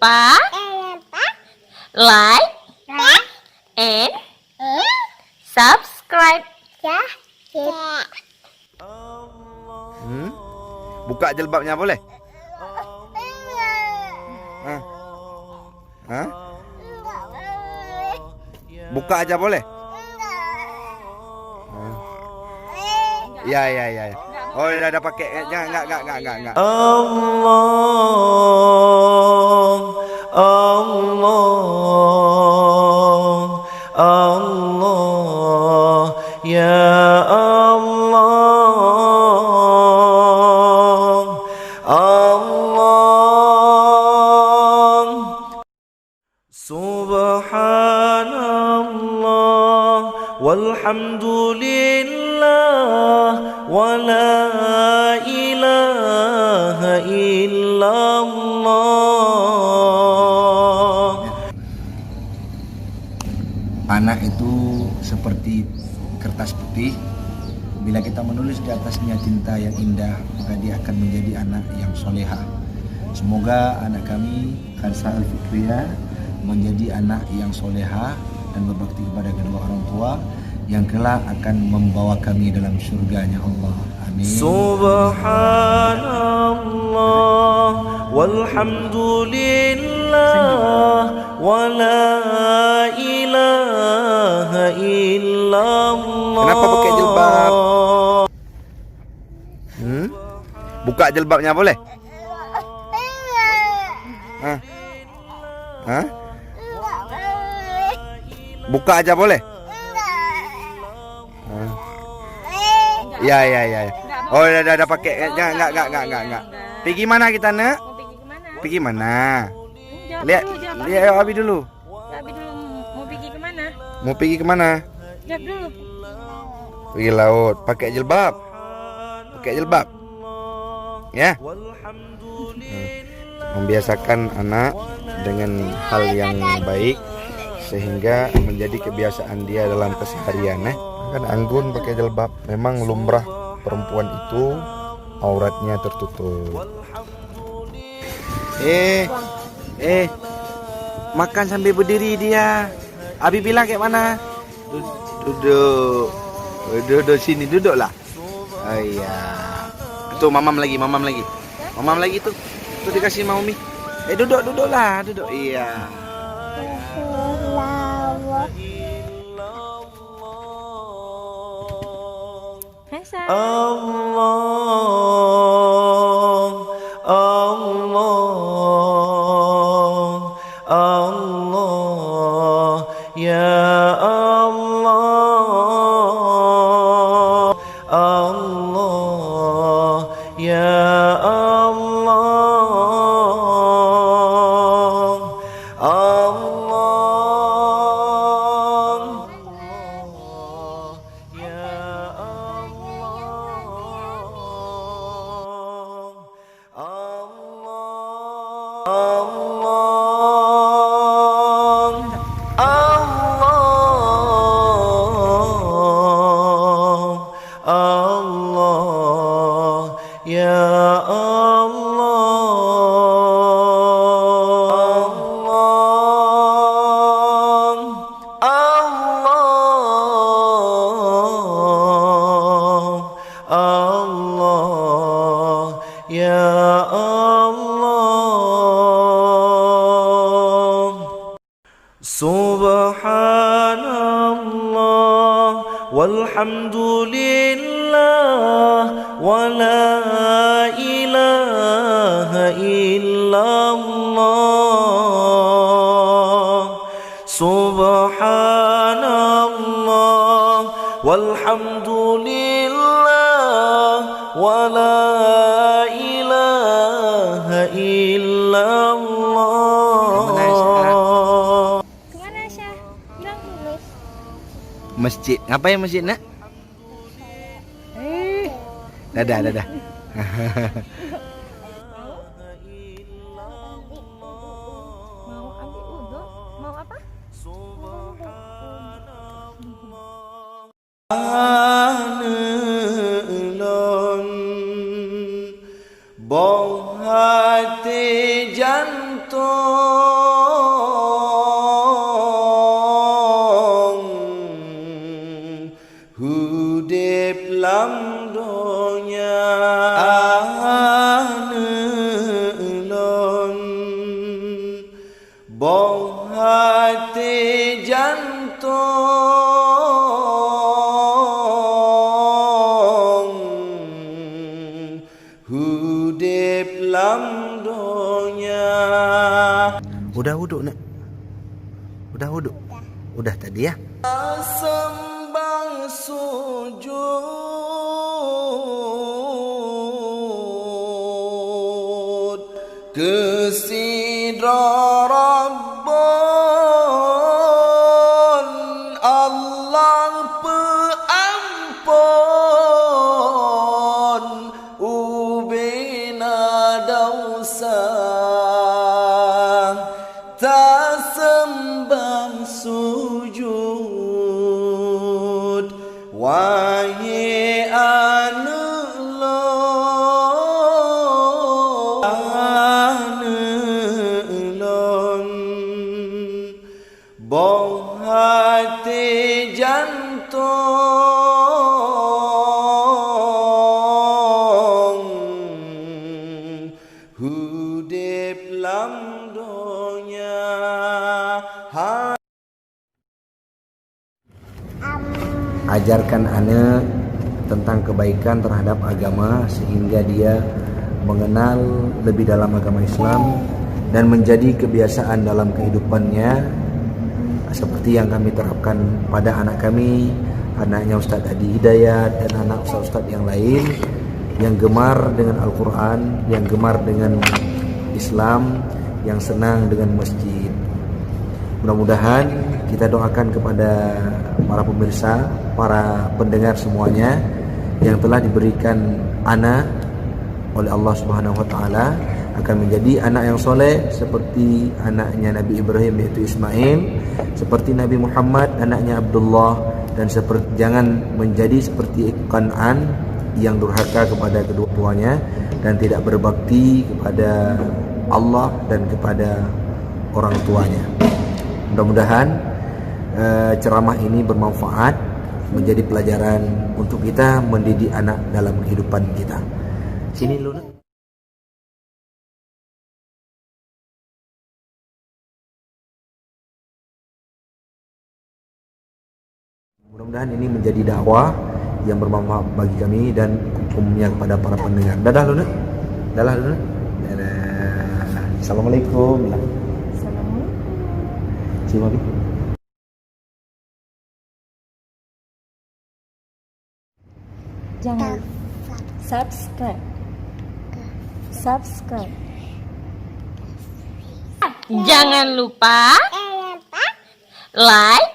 lupa like and subscribe. Buka jilbabnya boleh? Hah? Buka aja boleh? Ya. Oh, udah pakai. Enggak. Allah, ya Allah. Subhanallah walhamdulillah wa la ilaha illallah. Anak itu seperti kertas putih. Bila kita menulis di atasnya cinta yang indah, maka dia akan menjadi anak yang soleha. Semoga anak kami, Khalsa Al-Fikriyah, menjadi anak yang soleha dan berbakti kepada kedua orang tua, yang kelak akan membawa kami dalam surganya Allah. Amin. Subhanallah walhamdulillah wa la ilaha illallah. Kenapa pakai jilbab? Buka jilbabnya boleh? Hah? Buka aja boleh? Ya. Oh, udah pakai. Enggak. Pergi mana kita, Nak? Pergi mana? Lihat Abi dulu. Mau pergi kemana? Mau pergi kemana? Jawab dulu. Pergi laut. Pakai jilbab. Ya. Membiasakan anak dengan hal yang baik sehingga menjadi kebiasaan dia dalam keseharian. Kan anggun pakai jilbab. Memang lumrah perempuan itu auratnya tertutup. Makan sambil berdiri dia. Abi bilang kayak mana? Duduk sini, duduklah. Oh iya. Tuh mamam lagi. Mamam lagi tuh. Tuh dikasih mami. Duduklah. Iya. Allah, ya Allah, Allah, ya Allah, Allah, ya Allah, ya Allah, ya Allah. Subhanallah walhamdulillah wa la ilaha illallah. Subhanallah walhamdulillah wa la ilaha illallah. Kemana Syah? Bilang dulu. Masjid. Ngapain masjid, Nak? Dadah. Mau ambil uduk? Mau apa? Bong hati jantung dong hudip lam donya. Udah wudhu nak? Udah wudhu? Udah tadi ya? Sembang sujud kesidra Rabbon Allah peampun ubina dausa tak sembang sujud wahai anelon boh hati jantung hudip lam donya. Ajarkan anak tentang kebaikan terhadap agama sehingga dia mengenal lebih dalam agama Islam dan menjadi kebiasaan dalam kehidupannya seperti yang kami terapkan pada anak kami, anaknya Ustadz Adi Hidayat dan anak Ustadz yang lain yang gemar dengan Al-Quran, yang gemar dengan Islam, yang senang dengan masjid. Mudah-mudahan kita doakan kepada para pemirsa, para pendengar semuanya yang telah diberikan anak oleh Allah Subhanahu wa taala akan menjadi anak yang soleh seperti anaknya Nabi Ibrahim yaitu Ismail, seperti Nabi Muhammad anaknya Abdullah, dan jangan menjadi seperti Kan'an yang durhaka kepada kedua tuanya dan tidak berbakti kepada Allah dan kepada orang tuanya. Mudah-mudahan ceramah ini bermanfaat, menjadi pelajaran untuk kita mendidik anak dalam kehidupan kita. Sini Luna. Mudah-mudahan ini menjadi dakwah yang bermanfaat bagi kami dan umumnya kepada para pendengar. Dadah Luna. Dadah Luna. Dadah. Assalamualaikum. Assalamualaikum. Jangan subscribe. Jangan lupa like,